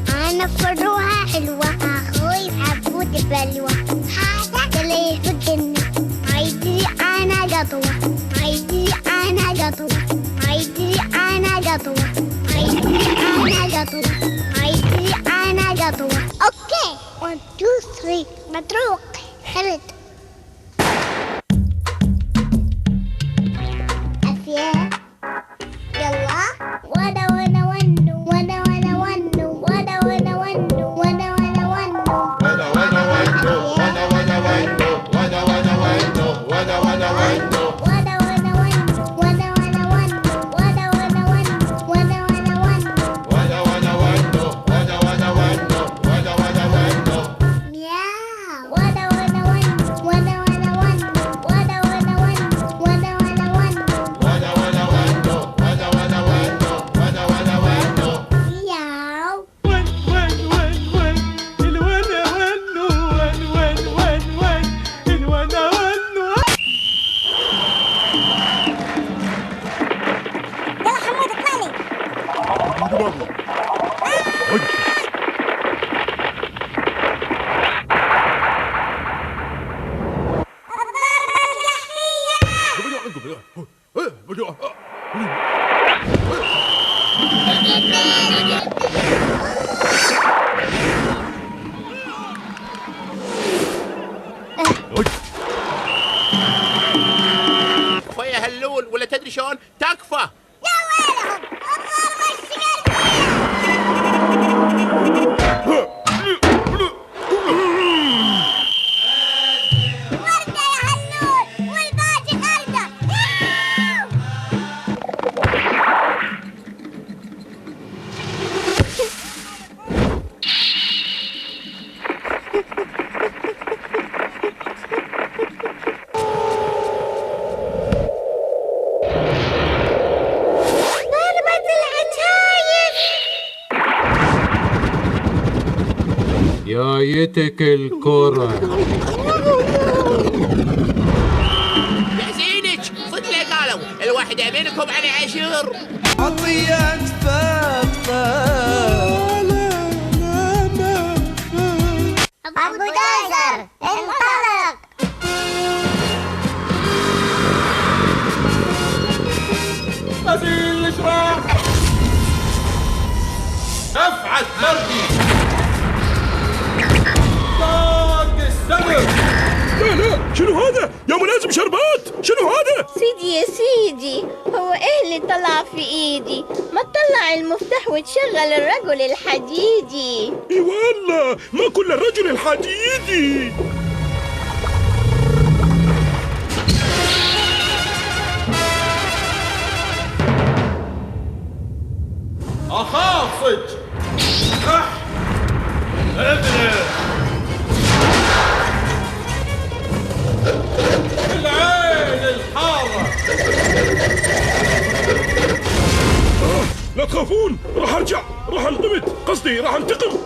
أنا فروها حلوة، أخوي عبود بلوى، هذا اللي يفقني، عيدي أنا قطوة، عيدي أنا قطوة، عيدي أنا قطوة، عيدي أنا قطوة، عيدي أنا قطوة. أوكي 1 2 3 مبروك خلد. أفيا يلا وانا وانا ونو وانا وانا ونو وانا وانا ونو وانا وانا ونو وانا وانا ونو وانا وانا ونو وانا وانا ونو وانا وانا ونو وانا وانا ونو وانا وانا ونو وانا وانا ونو وانا وانا ونو وانا وانا ونو وانا وانا ونو وانا وانا ونو مياو وانا وانا ونو وانا وانا ونو وانا وانا ونو وانا وانا ونو وانا وانا ونو وانا وانا ونو وانا وانا ونو مياو يلا حمود اطلع لي. كفايه هاللول ولا تدري شلون تكفى. يا ويلهم الضربة الشقر. وردة يا هلول والباقي خردة. ياو. ضربة العجايب. جايتك الكرة. يا زينك صدق لي قالوا الواحد منكم عن 10. عطية فاقة. أبو دايزر انطلق. غسيل الاشراق دفعة مردي طاق السبب. لا شنو هذا؟ يا ملازم شربات شنو هذا؟ سيدي يا سيدي، هو ايه اللي طلع في ايدي؟ ما تطلع المفتاح وتشغل الرجل الحديدي. اي والله ما كل الرجل الحديدي. أخاف صج ابنه العين الحارة. لا تخافون راح ارجع راح انضبط قصدي راح انتقم.